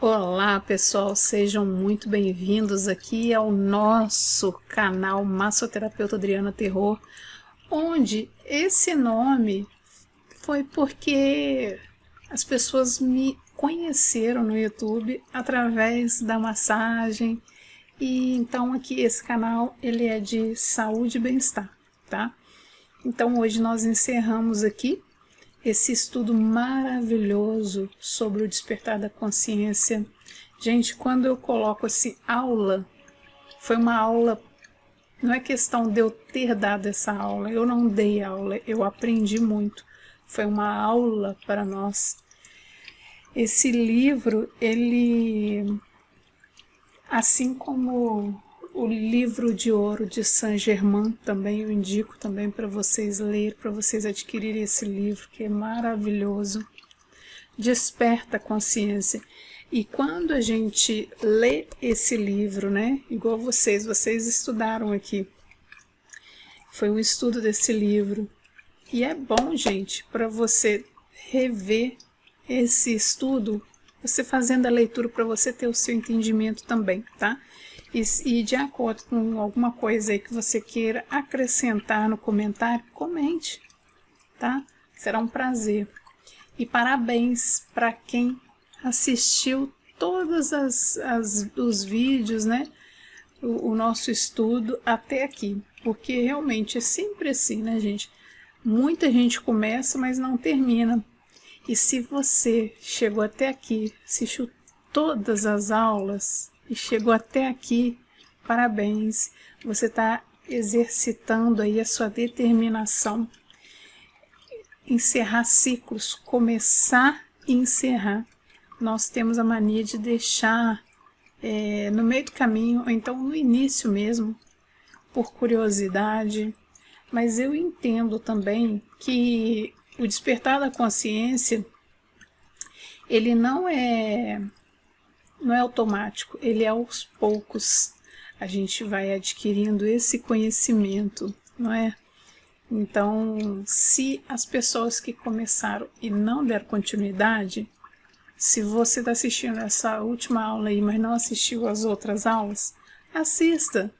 Olá pessoal, sejam muito bem-vindos aqui ao nosso canal Massoterapeuta Adriana Terror, onde esse nome foi porque as pessoas me conheceram no YouTube através da massagem, e então aqui esse canal ele é de saúde e bem-estar, tá? Então hoje nós encerramos aqui esse estudo maravilhoso sobre o despertar da consciência. Gente, quando eu coloco assim, aula, foi uma aula, não é questão de eu ter dado essa aula, eu não dei aula, eu aprendi muito. Foi uma aula para nós. Esse livro, ele, assim como o livro de ouro de Saint-Germain, também eu indico também para vocês lerem, para vocês adquirirem esse livro, que é maravilhoso. Desperta a consciência. E quando a gente lê esse livro, né, igual vocês estudaram aqui, foi um estudo desse livro, e é bom, gente, para você rever esse estudo, você fazendo a leitura para você ter o seu entendimento também, tá? E de acordo com alguma coisa aí que você queira acrescentar no comentário, comente, tá? Será um prazer. E parabéns para quem assistiu todos os vídeos, né? O nosso estudo até aqui. Porque realmente é sempre assim, né, gente? Muita gente começa, mas não termina. E se você chegou até aqui, assistiu todas as aulas e chegou até aqui, parabéns. Você está exercitando aí a sua determinação. Encerrar ciclos, começar e encerrar. Nós temos a mania de deixar no meio do caminho, ou então no início mesmo, por curiosidade. Mas eu entendo também que o despertar da consciência, ele não é automático, ele é aos poucos. A gente vai adquirindo esse conhecimento, não é? Então, se as pessoas que começaram e não deram continuidade, se você está assistindo essa última aula aí, mas não assistiu as outras aulas, assista.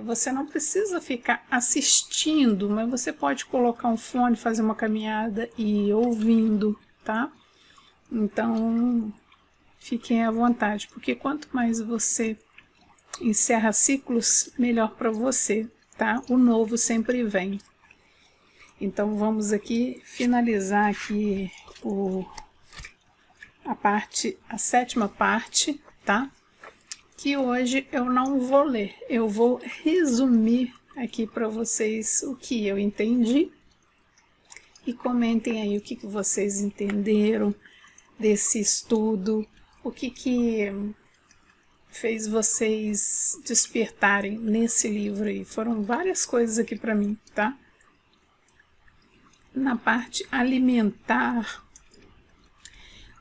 Você não precisa ficar assistindo, mas você pode colocar um fone, fazer uma caminhada e ir ouvindo, tá? Então, fiquem à vontade, porque quanto mais você encerra ciclos, melhor para você, tá? O novo sempre vem. Então vamos aqui finalizar aqui a sétima parte, tá? Que hoje eu não vou ler, eu vou resumir aqui para vocês o que eu entendi e comentem aí o que vocês entenderam desse estudo, o que fez vocês despertarem nesse livro aí. Foram várias coisas aqui para mim, tá? Na parte alimentar,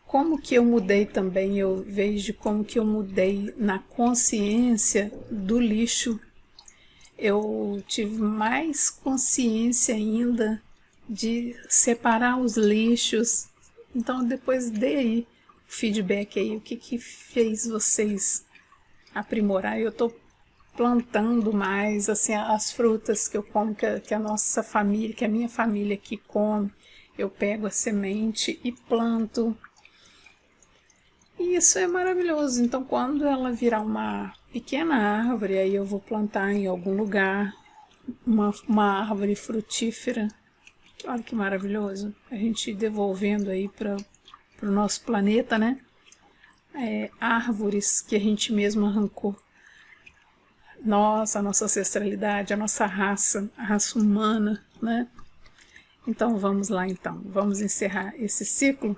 como que eu mudei também, eu vejo como que eu mudei na consciência do lixo. Eu tive mais consciência ainda de separar os lixos. Então depois dei aí o feedback aí, o que fez vocês aprimorar. Eu tô plantando mais, assim, as frutas que eu como, que a nossa família, que a minha família aqui come, eu pego a semente e planto. E isso é maravilhoso. Então, quando ela virar uma pequena árvore, aí eu vou plantar em algum lugar, uma árvore frutífera. Olha que maravilhoso. A gente devolvendo aí para o nosso planeta, né? Árvores que a gente mesmo arrancou. A nossa ancestralidade, a nossa raça, a raça humana, né? Então vamos lá então, vamos encerrar esse ciclo.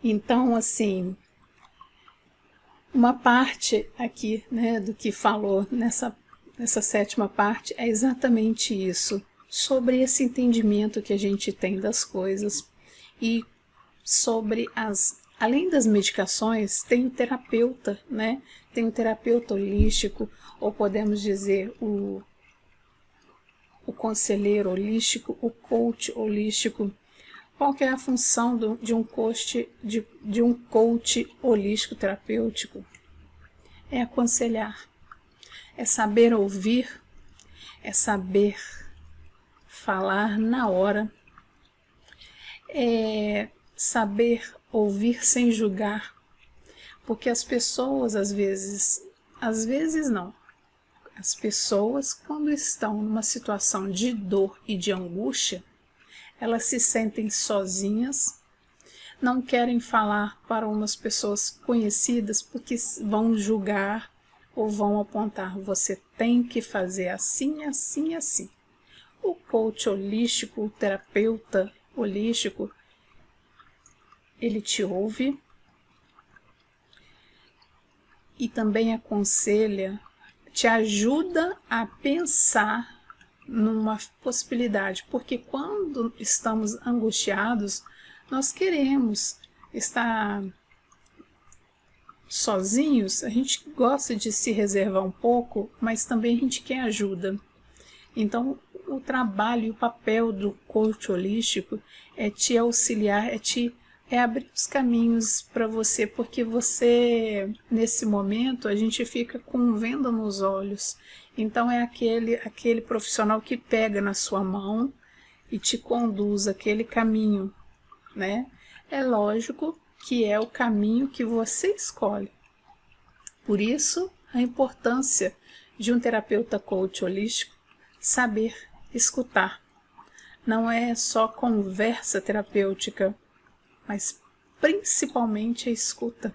Então, assim, uma parte aqui, né, do que falou nessa sétima parte é exatamente isso, sobre esse entendimento que a gente tem das coisas e sobre além das medicações, tem o terapeuta, né? Tem o terapeuta holístico, ou podemos dizer o conselheiro holístico, o coach holístico, Qual que é a função de um coach holístico terapêutico? É aconselhar, é saber ouvir, é saber falar na hora, é saber ouvir sem julgar, porque as pessoas às vezes não, as pessoas quando estão numa situação de dor e de angústia, elas se sentem sozinhas, não querem falar para umas pessoas conhecidas porque vão julgar ou vão apontar, você tem que fazer assim, assim, assim. O coach holístico, o terapeuta holístico, ele te ouve e também aconselha, te ajuda a pensar numa possibilidade, porque quando estamos angustiados, nós queremos estar sozinhos, a gente gosta de se reservar um pouco, mas também a gente quer ajuda. Então, o trabalho e o papel do coach holístico é te auxiliar, é abrir os caminhos para você, porque você, nesse momento, a gente fica com venda nos olhos. Então, é aquele profissional que pega na sua mão e te conduz aquele caminho, né? É lógico que é o caminho que você escolhe. Por isso, a importância de um terapeuta coach holístico saber escutar. Não é só conversa terapêutica, mas principalmente a escuta,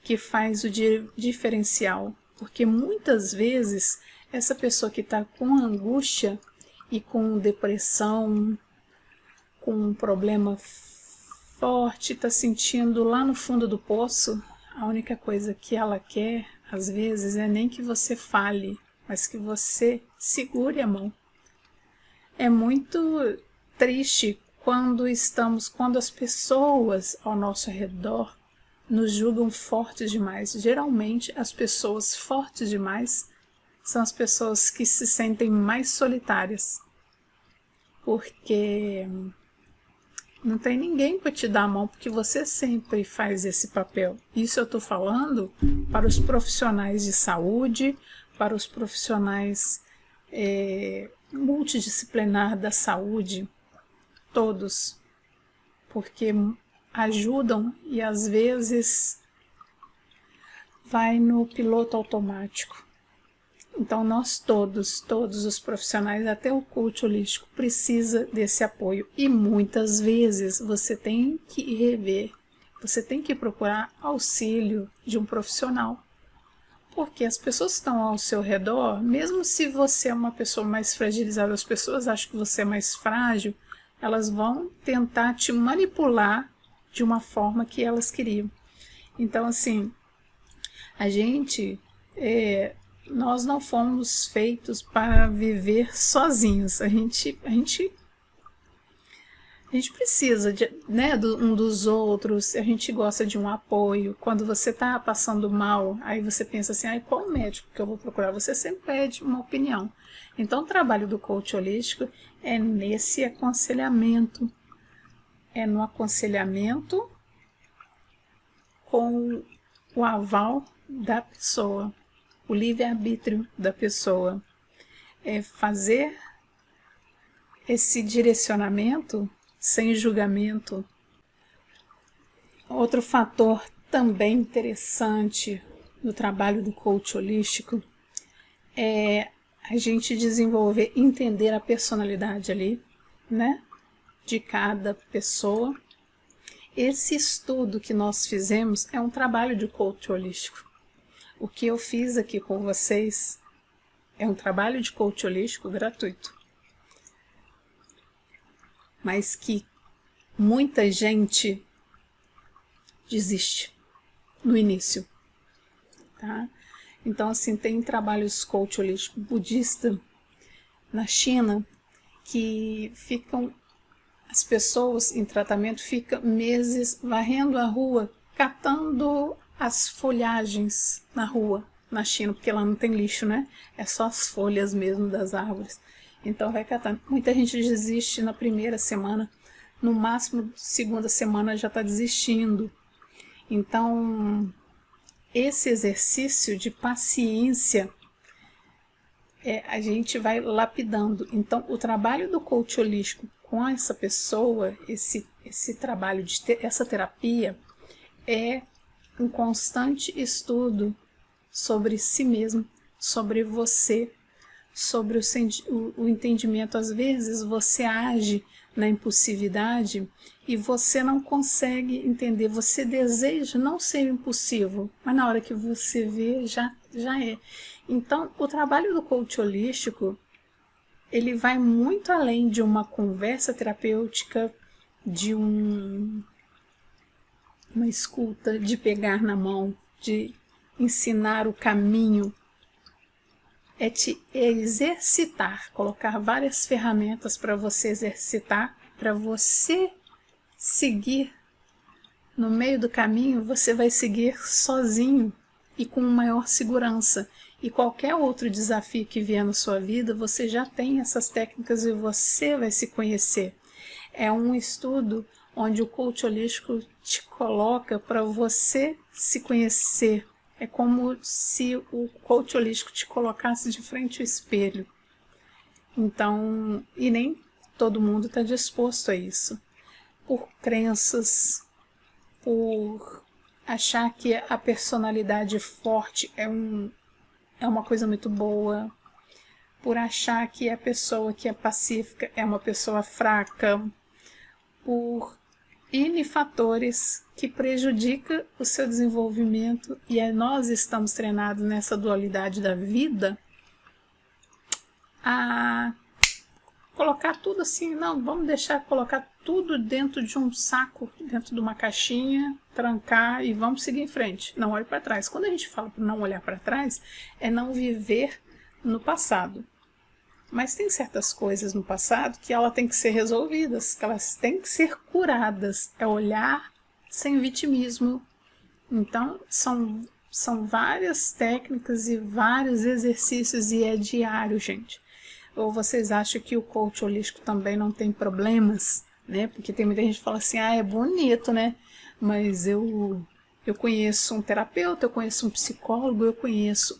que faz o diferencial. Porque muitas vezes essa pessoa que está com angústia e com depressão, com um problema forte, está sentindo lá no fundo do poço, a única coisa que ela quer, às vezes, é nem que você fale, mas que você segure a mão. É muito triste quando as pessoas ao nosso redor nos julgam fortes demais. Geralmente, as pessoas fortes demais são as pessoas que se sentem mais solitárias, porque não tem ninguém para te dar a mão, porque você sempre faz esse papel. Isso eu estou falando para os profissionais de saúde, para os profissionais multidisciplinar da saúde, todos, porque ajudam e às vezes vai no piloto automático. Então nós todos os profissionais, até o coach holístico, precisa desse apoio. E muitas vezes você tem que rever, você tem que procurar auxílio de um profissional. Porque as pessoas que estão ao seu redor, mesmo se você é uma pessoa mais fragilizada, as pessoas acham que você é mais frágil, elas vão tentar te manipular de uma forma que elas queriam. Então, assim, nós não fomos feitos para viver sozinhos. A gente precisa um dos outros, a gente gosta de um apoio. Quando você está passando mal, aí você pensa assim, qual médico que eu vou procurar? Você sempre pede uma opinião. Então, o trabalho do coach holístico é nesse aconselhamento. É no aconselhamento com o aval da pessoa, o livre-arbítrio da pessoa. É fazer esse direcionamento sem julgamento. Outro fator também interessante no trabalho do coach holístico é a gente desenvolver, entender a personalidade ali, né, de cada pessoa. Esse estudo que nós fizemos é um trabalho de coach holístico. O que eu fiz aqui com vocês é um trabalho de coach holístico gratuito, mas que muita gente desiste no início, tá? Então, assim, tem trabalhos coach holístico budista na China que as pessoas em tratamento ficam meses varrendo a rua, catando as folhagens na rua, na China, porque lá não tem lixo, né? É só as folhas mesmo das árvores. Então vai catando. Muita gente desiste na primeira semana, no máximo segunda semana já está desistindo. Então, esse exercício de paciência, a gente vai lapidando. Então, o trabalho do coach holístico com essa pessoa, esse trabalho essa terapia, é um constante estudo sobre si mesmo, sobre você, sobre o entendimento. Às vezes você age na impulsividade e você não consegue entender, você deseja não ser impulsivo, mas na hora que você vê, já é. Então, o trabalho do coach holístico, ele vai muito além de uma conversa terapêutica, de uma escuta, de pegar na mão, de ensinar o caminho. É te exercitar, colocar várias ferramentas para você exercitar, para você seguir. No meio do caminho, você vai seguir sozinho e com maior segurança. E qualquer outro desafio que vier na sua vida, você já tem essas técnicas e você vai se conhecer. É um estudo onde o coach holístico te coloca para você se conhecer. É como se o coach holístico te colocasse de frente ao espelho. Então, e nem todo mundo está disposto a isso. Por crenças, por achar que a personalidade forte é uma coisa muito boa, por achar que a pessoa que é pacífica é uma pessoa fraca, por N fatores que prejudicam o seu desenvolvimento, e nós estamos treinados nessa dualidade da vida a colocar tudo assim, não, vamos deixar colocar tudo dentro de um saco, dentro de uma caixinha, trancar e vamos seguir em frente, não olhe para trás. Quando a gente fala para não olhar para trás, é não viver no passado. Mas tem certas coisas no passado que elas têm que ser resolvidas, que elas têm que ser curadas. É olhar sem vitimismo. Então, são várias técnicas e vários exercícios e é diário, gente. Ou vocês acham que o coach holístico também não tem problemas, né? Porque tem muita gente que fala assim, é bonito, né? Mas eu conheço um terapeuta, eu conheço um psicólogo, eu conheço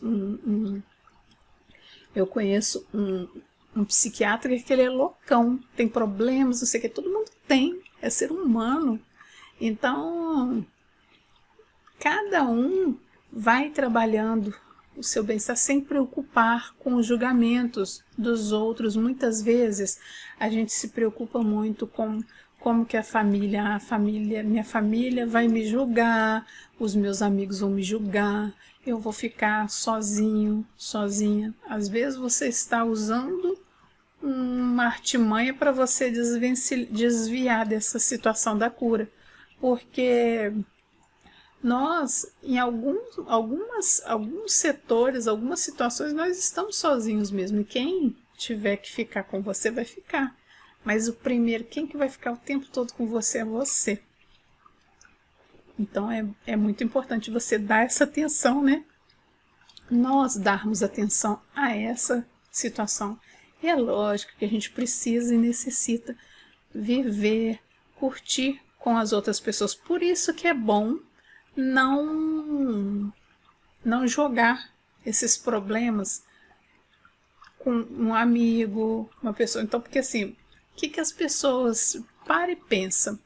um psiquiatra que ele é loucão, tem problemas, não sei o que, todo mundo tem, é ser humano. Então, cada um vai trabalhando o seu bem-estar sem preocupar com os julgamentos dos outros. Muitas vezes a gente se preocupa muito com como que minha família vai me julgar, os meus amigos vão me julgar, eu vou ficar sozinho, sozinha. Às vezes você está usando uma artimanha para você desviar dessa situação da cura, porque nós, em alguns setores, algumas situações, nós estamos sozinhos mesmo, e quem tiver que ficar com você vai ficar. Mas o primeiro, quem que vai ficar o tempo todo com você é você. Então é muito importante você dar essa atenção, né? Nós darmos atenção a essa situação. E é lógico que a gente precisa e necessita viver, curtir com as outras pessoas. Por isso que é bom não jogar esses problemas com um amigo, uma pessoa. Então, porque assim, o que as pessoas param e pensam?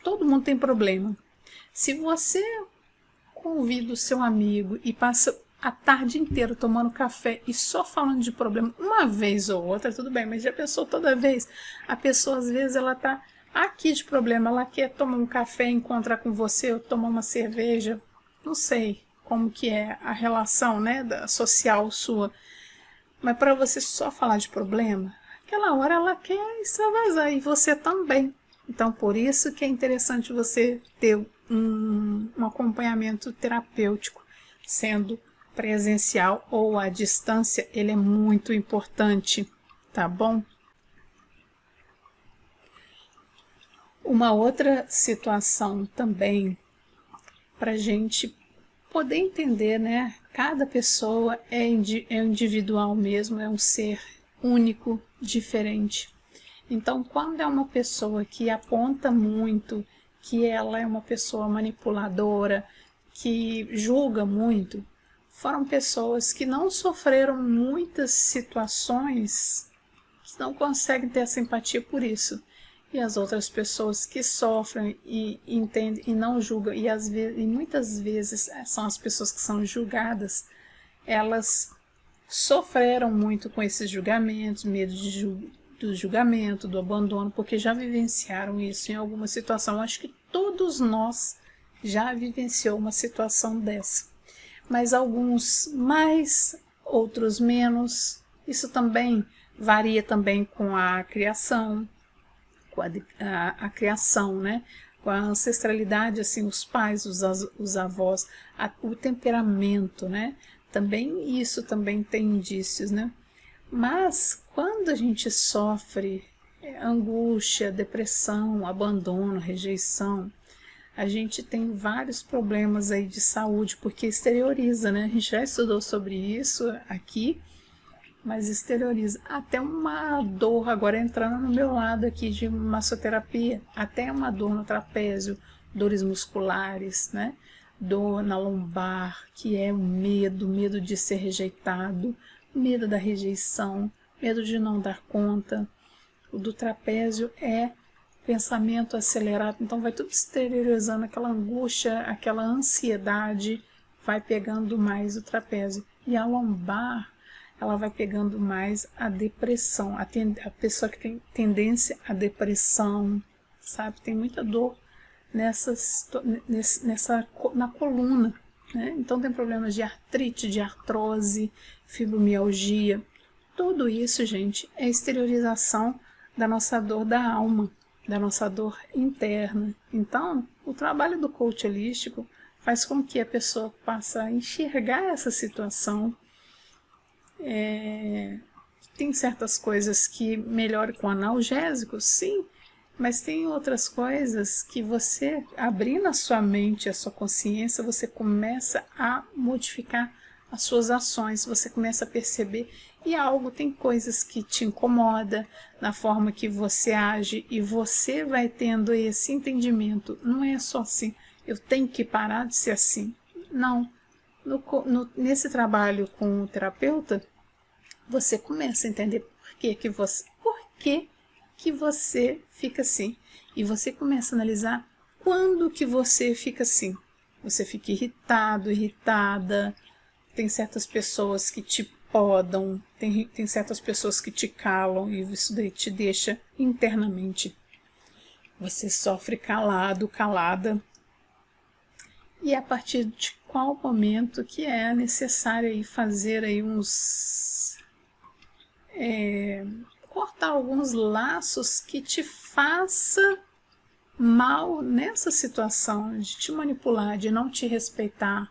Todo mundo tem problema. Se você convida o seu amigo e passa a tarde inteira tomando café e só falando de problema, uma vez ou outra, tudo bem, mas já pensou toda vez? A pessoa, às vezes, ela tá aqui de problema, ela quer tomar um café, encontrar com você, ou tomar uma cerveja, não sei como que é a relação, né, social sua, mas para você só falar de problema, aquela hora ela quer extravasar, e você também. Então, por isso que é interessante você ter um acompanhamento terapêutico, sendo presencial ou à distância, ele é muito importante, tá bom? Uma outra situação também, para a gente poder entender, né? Cada pessoa é individual mesmo, é um ser único, diferente. Então, quando é uma pessoa que aponta muito, que ela é uma pessoa manipuladora, que julga muito, foram pessoas que não sofreram muitas situações, que não conseguem ter essa empatia por isso. E as outras pessoas que sofrem e entendem e não julgam, e muitas vezes são as pessoas que são julgadas, elas sofreram muito com esses julgamentos, medo do julgamento, do abandono, porque já vivenciaram isso em alguma situação. Acho que todos nós já vivenciou uma situação dessa. Mas alguns mais, outros menos. Isso também varia também com a criação, com a criação, né? Com a ancestralidade, assim, os pais, os avós, o temperamento, né? Também isso também tem indícios, né? Mas quando a gente sofre angústia, depressão, abandono, rejeição, a gente tem vários problemas aí de saúde, porque exterioriza, né? A gente já estudou sobre isso aqui, mas exterioriza. Até uma dor, agora entrando no meu lado aqui de massoterapia, até uma dor no trapézio, dores musculares, né? Dor na lombar, que é o medo de ser rejeitado, medo da rejeição, medo de não dar conta. O do trapézio é pensamento acelerado, então vai tudo exteriorizando aquela angústia, aquela ansiedade, vai pegando mais o trapézio. E a lombar, ela vai pegando mais a depressão, a pessoa que tem tendência à depressão, sabe? Tem muita dor na coluna, né? Então tem problemas de artrite, de artrose, fibromialgia. Tudo isso, gente, é exteriorização da nossa dor da alma, da nossa dor interna. Então, o trabalho do coach holístico faz com que a pessoa passe a enxergar essa situação. Tem certas coisas que melhoram com analgésicos, sim, mas tem outras coisas que você, abrindo a sua mente, a sua consciência, você começa a modificar as suas ações, você começa a perceber, e tem coisas que te incomoda na forma que você age, e você vai tendo esse entendimento. Não é só assim, eu tenho que parar de ser assim. Não. Nesse trabalho com o terapeuta, você começa a entender por que você fica assim. E você começa a analisar quando que você fica assim. Você fica irritado, irritada. Tem certas pessoas que te podam, tem certas pessoas que te calam, e isso daí te deixa internamente. Você sofre calado, calada. E a partir de qual momento que é necessário aí fazer aí cortar alguns laços que te faça mal nessa situação, de te manipular, de não te respeitar,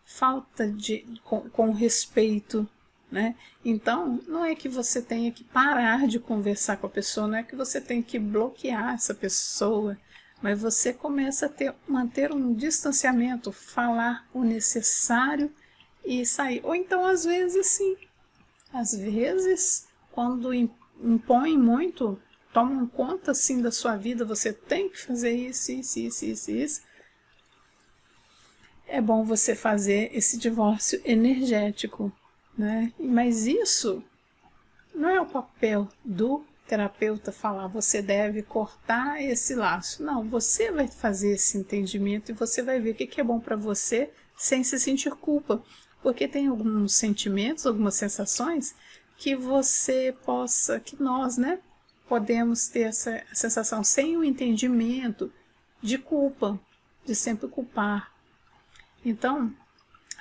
falta com respeito, né? Então, não é que você tenha que parar de conversar com a pessoa, não é que você tenha que bloquear essa pessoa, mas você começa a manter um distanciamento, falar o necessário e sair. Ou então, às vezes, sim. Às vezes, quando impõe muito, tomam conta, assim, da sua vida, você tem que fazer isso. É bom você fazer esse divórcio energético, né? Mas isso não é o papel do terapeuta falar, você deve cortar esse laço. Não, você vai fazer esse entendimento e você vai ver o que é bom para você sem se sentir culpa. Porque tem alguns sentimentos, algumas sensações que que nós, né, podemos ter essa sensação sem o entendimento de culpa, de sempre culpar. Então,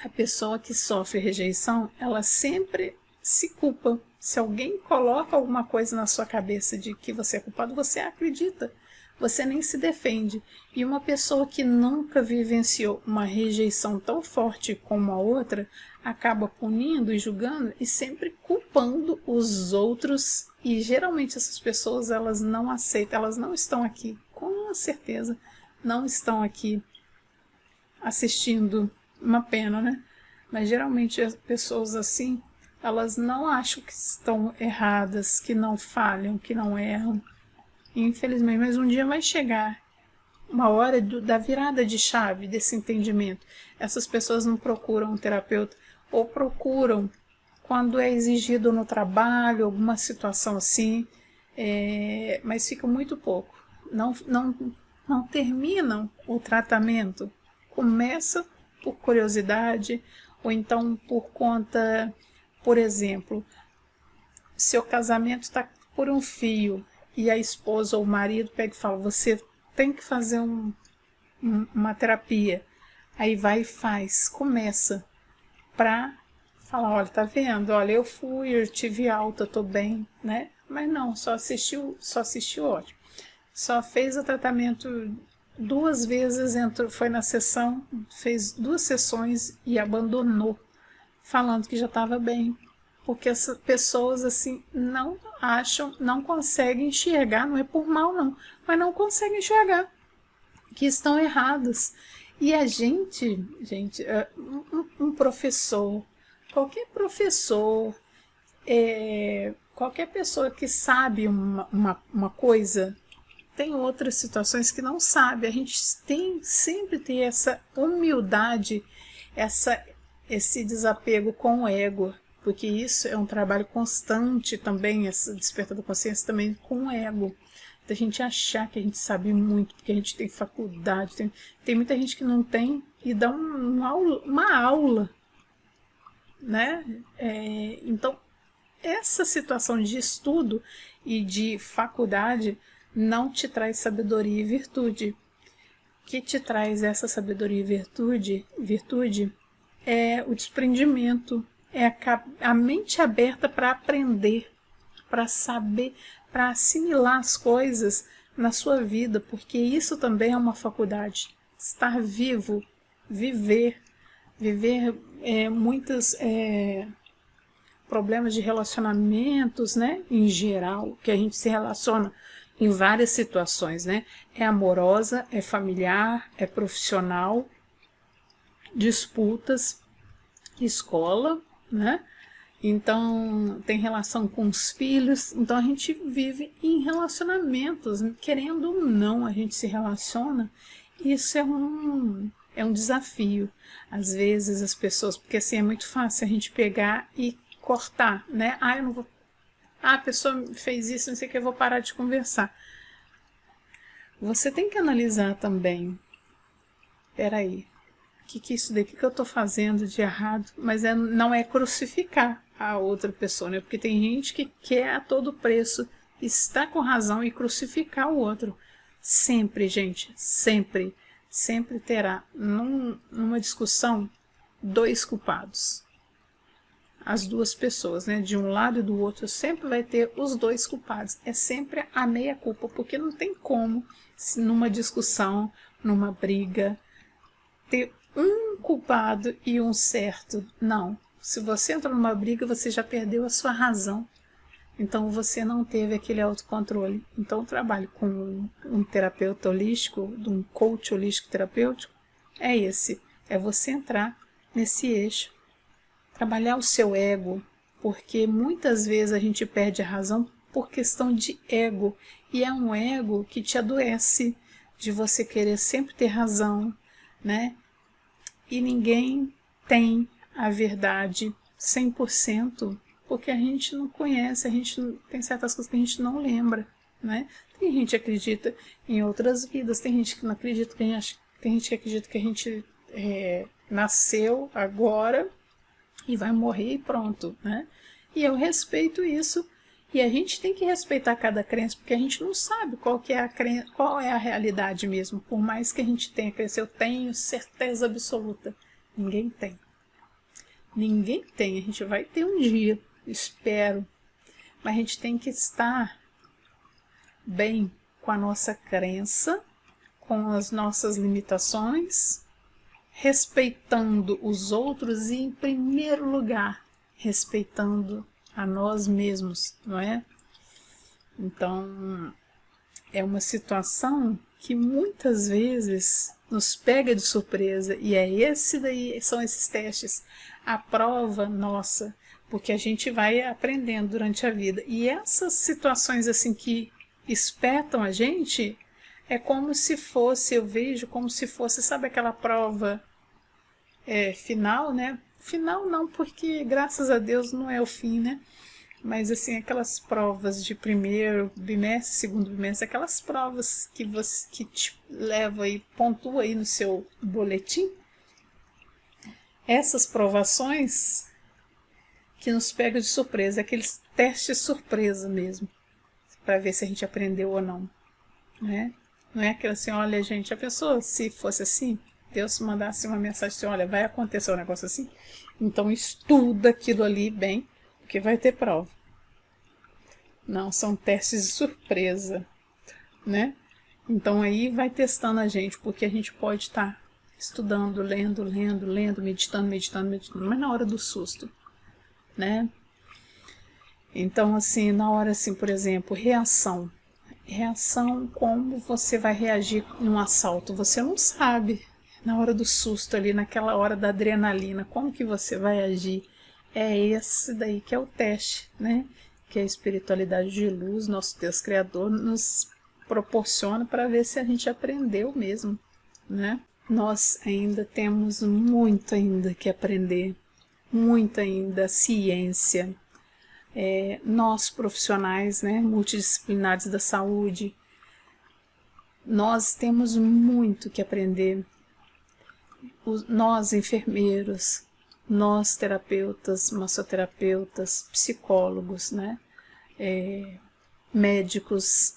a pessoa que sofre rejeição, ela sempre se culpa. Se alguém coloca alguma coisa na sua cabeça de que você é culpado, você acredita. Você nem se defende. E uma pessoa que nunca vivenciou uma rejeição tão forte como a outra, acaba punindo e julgando e sempre culpando os outros. E geralmente essas pessoas, elas não aceitam, elas não estão aqui, com certeza, não estão aqui assistindo. Uma pena, né? Mas geralmente as pessoas assim, elas não acham que estão erradas, que não falham, que não erram. Infelizmente, mas um dia vai chegar uma hora da virada de chave desse entendimento. Essas pessoas não procuram um terapeuta, ou procuram quando é exigido no trabalho, alguma situação assim, mas fica muito pouco. Não terminam o tratamento. Começa por curiosidade, ou então por conta, por exemplo, seu casamento está por um fio, e a esposa ou o marido pega e fala, você tem que fazer uma terapia. Aí vai e faz, começa, para falar, olha, tá vendo? Olha, eu tive alta, tô bem, né? Mas não, só assistiu ótimo. Só fez o tratamento 2 vezes, foi na sessão, fez 2 sessões e abandonou, falando que já estava bem. Porque essas pessoas assim não acham, não conseguem enxergar, não é por mal não, mas não conseguem enxergar que estão erradas. E a gente, um professor, qualquer professor, qualquer pessoa que sabe uma coisa, tem outras situações que não sabe. A gente sempre ter essa humildade, esse desapego com o ego, porque isso é um trabalho constante também, esse despertar da consciência também com o ego. Da gente achar que a gente sabe muito, porque a gente tem faculdade, tem muita gente que não tem e dá uma aula, né? Então, essa situação de estudo e de faculdade não te traz sabedoria e virtude. O que te traz essa sabedoria e virtude é o desprendimento, é a mente aberta para aprender, para saber, para assimilar as coisas na sua vida, porque isso também é uma faculdade. Estar vivo, viver muitos problemas de relacionamentos, né, em geral, que a gente se relaciona em várias situações, né, é amorosa, é familiar, é profissional, disputas, escola, né, então tem relação com os filhos, então a gente vive em relacionamentos, querendo ou não a gente se relaciona, isso é um desafio, às vezes as pessoas, porque assim é muito fácil a gente pegar e cortar, né, eu não vou, a pessoa fez isso, não sei o que, eu vou parar de conversar. Você tem que analisar também, peraí, o que é isso daqui que eu estou fazendo de errado, mas não é crucificar a outra pessoa, né? Porque tem gente que quer a todo preço, está com razão e crucificar o outro. Sempre, gente, sempre terá numa discussão 2 culpados. As 2 pessoas, né? De um lado e do outro, sempre vai ter os 2 culpados. É sempre a meia culpa, porque não tem como, numa discussão, numa briga, ter um culpado e um certo. Não. Se você entra numa briga, você já perdeu a sua razão. Então, você não teve aquele autocontrole. Então, o trabalho com um terapeuta holístico, um coach holístico terapêutico, é esse. É você entrar nesse eixo. Trabalhar o seu ego, porque muitas vezes a gente perde a razão por questão de ego. E é um ego que te adoece, de você querer sempre ter razão, né? E ninguém tem a verdade 100%, porque a gente não conhece, tem certas coisas que a gente não lembra, né? Tem gente que acredita em outras vidas, tem gente que não acredita, tem gente que acredita que a gente nasceu agora e vai morrer e pronto, né? E eu respeito isso, e a gente tem que respeitar cada crença, porque a gente não sabe qual é a realidade mesmo, por mais que a gente tenha crença, eu tenho certeza absoluta, ninguém tem. Ninguém tem, a gente vai ter um dia, espero, mas a gente tem que estar bem com a nossa crença, com as nossas limitações, respeitando os outros e, em primeiro lugar, respeitando a nós mesmos, não é? Então, é uma situação que muitas vezes nos pega de surpresa, e são esses testes, a prova nossa porque a gente vai aprendendo durante a vida. E essas situações assim que espetam a gente, é como se fosse, eu vejo como se fosse, sabe aquela prova final, né? Final não, porque graças a Deus não é o fim, né? Mas assim, aquelas provas de primeiro bimestre, segundo bimestre, aquelas provas que você que te leva e pontua aí no seu boletim, essas provações que nos pegam de surpresa, aqueles testes surpresa mesmo, para ver se a gente aprendeu ou não, né? Não é aquela assim, olha gente, a pessoa, se fosse assim, Deus mandasse uma mensagem assim, olha, vai acontecer um negócio assim, então estuda aquilo ali bem, porque vai ter prova. Não, são testes de surpresa, né? Então aí vai testando a gente, porque a gente pode estar estudando, lendo, meditando, mas na hora do susto, né? Então assim, na hora assim, por exemplo, reação, como você vai reagir em um assalto, você não sabe. Na hora do susto ali, naquela hora da adrenalina, como que você vai agir? É esse daí que é o teste, né? Que a espiritualidade de luz, nosso Deus Criador, nos proporciona para ver se a gente aprendeu mesmo, né? Nós ainda temos muito ainda que aprender, muito ainda ciência. Nós profissionais, né, multidisciplinares da saúde, nós temos muito que aprender. Nós enfermeiros, nós terapeutas, massoterapeutas, psicólogos, né, médicos,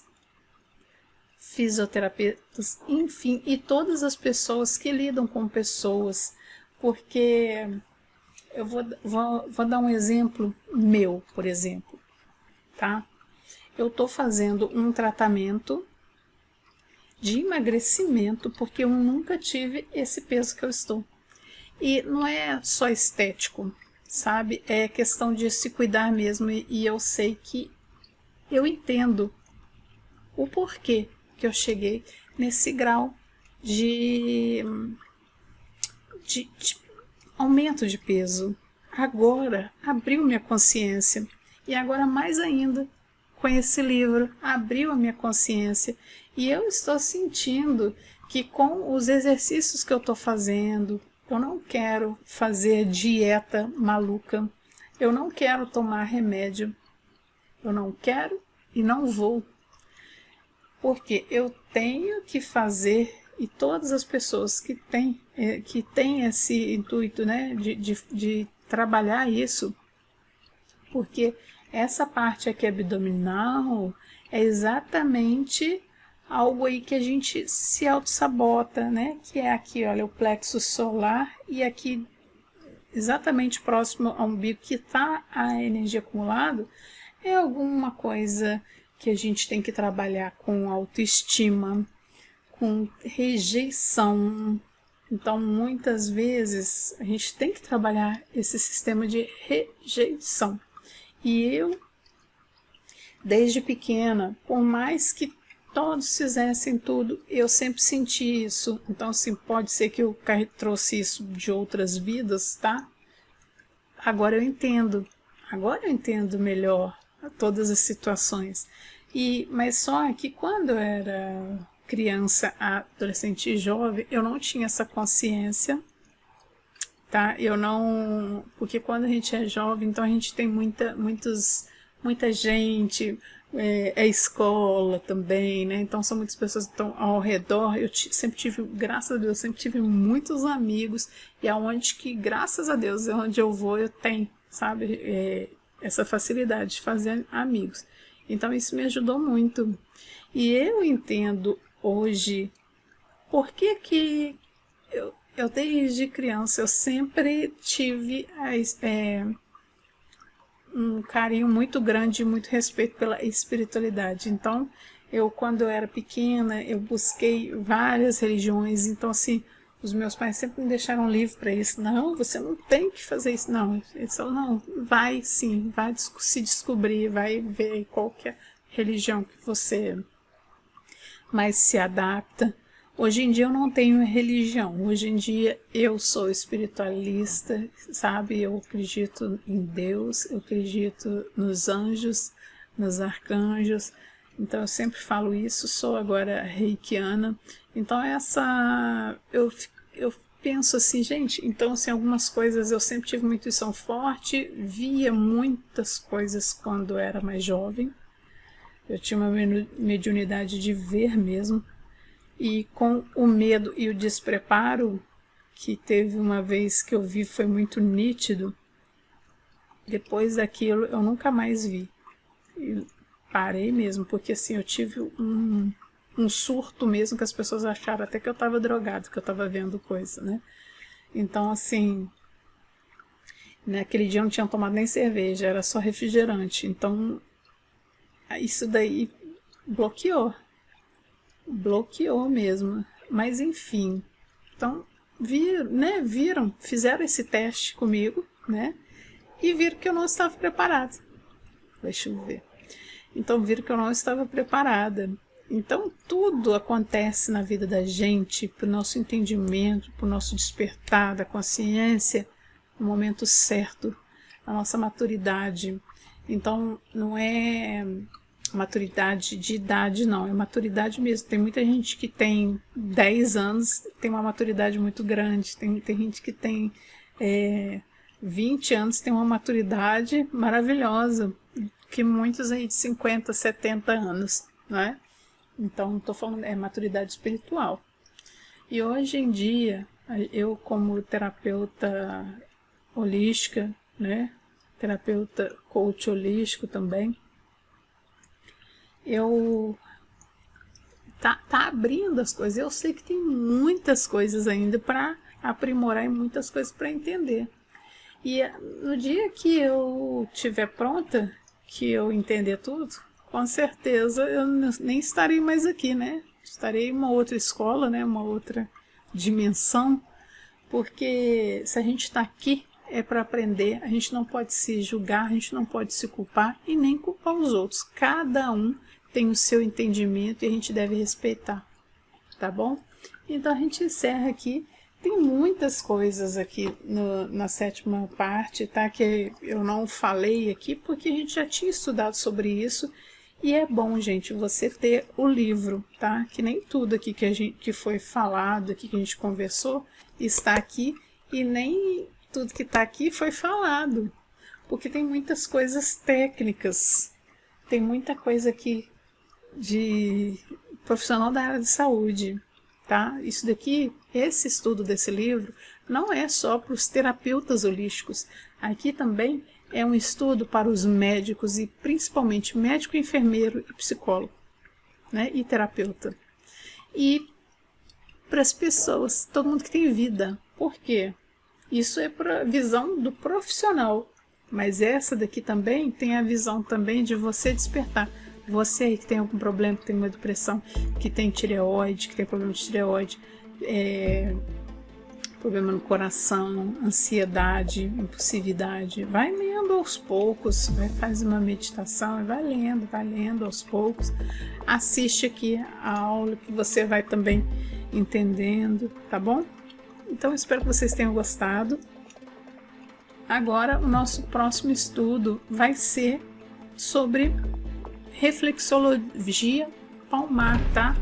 fisioterapeutas, enfim, e todas as pessoas que lidam com pessoas, porque eu vou dar um exemplo meu, por exemplo, tá? Eu estou fazendo um tratamento de emagrecimento porque eu nunca tive esse peso que eu estou. E não é só estético, sabe? É questão de se cuidar mesmo e eu sei que eu entendo o porquê que eu cheguei nesse grau de aumento de peso. Agora abriu minha consciência e agora mais ainda com esse livro abriu a minha consciência e eu estou sentindo que com os exercícios que eu estou fazendo, eu não quero fazer dieta maluca, eu não quero tomar remédio, eu não quero e não vou, porque eu tenho que fazer. E todas as pessoas que têm esse intuito, né, de trabalhar isso, porque essa parte aqui abdominal é exatamente algo aí que a gente se auto-sabota, né, que é aqui, olha, o plexo solar e aqui exatamente próximo ao umbigo que está a energia acumulada, é alguma coisa que a gente tem que trabalhar com autoestima, com rejeição. Então, muitas vezes, a gente tem que trabalhar esse sistema de rejeição. E eu, desde pequena, por mais que todos fizessem tudo, eu sempre senti isso. Então, assim, pode ser que eu trouxe isso de outras vidas, tá? Agora eu entendo melhor todas as situações. Mas só que quando eu era criança, adolescente e jovem, eu não tinha essa consciência, tá? Porque quando a gente é jovem, então a gente tem muita gente, escola também, né? Então são muitas pessoas que estão ao redor. Eu sempre tive, graças a Deus, sempre tive muitos amigos, e aonde que, graças a Deus, onde eu vou, eu tenho, sabe, essa facilidade de fazer amigos. Então isso me ajudou muito. E eu entendo hoje por que eu desde criança eu sempre tive um carinho muito grande e muito respeito pela espiritualidade. Então, quando eu era pequena, eu busquei várias religiões. Então, assim, os meus pais sempre me deixaram livre para isso. Não, você não tem que fazer isso. Não, eles falaram, não, vai sim, vai se descobrir, vai ver qual que é a religião que você mais se adapta. Hoje em dia eu não tenho religião, hoje em dia eu sou espiritualista, sabe? Eu acredito em Deus, eu acredito nos anjos, nos arcanjos, então eu sempre falo isso, sou agora reikiana. Então eu penso assim, gente, então assim, algumas coisas eu sempre tive uma intuição forte, via muitas coisas quando era mais jovem, eu tinha uma mediunidade de ver mesmo, e com o medo e o despreparo que teve uma vez que eu vi, foi muito nítido. Depois daquilo eu nunca mais vi, e parei mesmo, porque assim, eu tive um surto mesmo, que as pessoas acharam até que eu estava drogado, que eu estava vendo coisa, né? Então assim, naquele dia eu não tinha tomado nem cerveja, era só refrigerante, então isso daí bloqueou mesmo, mas enfim, então viram, fizeram esse teste comigo, né, e viram que eu não estava preparada, deixa eu ver, então viram que eu não estava preparada. Então tudo acontece na vida da gente, para o nosso entendimento, para o nosso despertar da consciência, no momento certo, a nossa maturidade. Então não é maturidade de idade, não, é maturidade mesmo. Tem muita gente que tem 10 anos, tem uma maturidade muito grande, tem gente que tem 20 anos, tem uma maturidade maravilhosa, que muitos aí de 50, 70 anos, né? Então, estou falando, é maturidade espiritual. E hoje em dia, eu como terapeuta holística, né? Terapeuta coach holístico também, eu tá abrindo as coisas. Eu sei que tem muitas coisas ainda para aprimorar e muitas coisas para entender. E no dia que eu estiver pronta, que eu entender tudo, com certeza eu nem estarei mais aqui, né? Estarei em uma outra escola, né? Uma outra dimensão, porque se a gente está aqui é para aprender, a gente não pode se julgar, a gente não pode se culpar e nem culpar os outros. Cada um tem o seu entendimento e a gente deve respeitar, tá bom? Então a gente encerra aqui. Tem muitas coisas aqui na 7ª parte, tá? Que eu não falei aqui porque a gente já tinha estudado sobre isso. E é bom, gente, você ter o livro, tá? Que nem tudo aqui que foi falado, aqui que a gente conversou, está aqui. E nem tudo que está aqui foi falado. Porque tem muitas coisas técnicas. Tem muita coisa aqui de profissional da área de saúde. Tá? Isso daqui, esse estudo desse livro, não é só para os terapeutas holísticos. Aqui também é um estudo para os médicos e principalmente médico, enfermeiro e psicólogo, né? E terapeuta. E para as pessoas, todo mundo que tem vida. Por quê? Isso é para a visão do profissional. Mas essa daqui também tem a visão também de você despertar. Você aí que tem algum problema, que tem uma depressão, que tem tireoide, que tem problema de tireoide, problema no coração, ansiedade, impulsividade, vai lendo aos poucos, faz uma meditação e vai lendo aos poucos. Assiste aqui a aula que você vai também entendendo, tá bom? Então espero que vocês tenham gostado. Agora o nosso próximo estudo vai ser sobre reflexologia palmar, tá?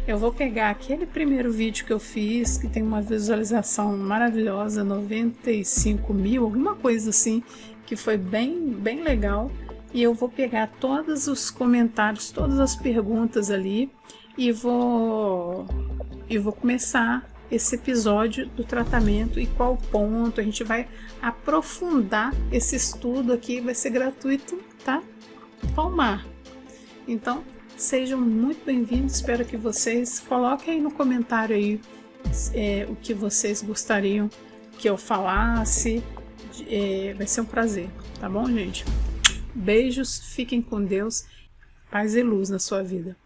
Eu vou pegar aquele primeiro vídeo que eu fiz, que tem uma visualização maravilhosa, 95 mil, alguma coisa assim, que foi bem legal. E eu vou pegar todos os comentários, todas as perguntas ali e vou começar esse episódio do tratamento e qual ponto. A gente vai aprofundar esse estudo aqui, vai ser gratuito, tá? Palmar. Então, sejam muito bem-vindos, espero que vocês coloquem aí no comentário aí o que vocês gostariam que eu falasse, vai ser um prazer, tá bom, gente? Beijos, fiquem com Deus, paz e luz na sua vida.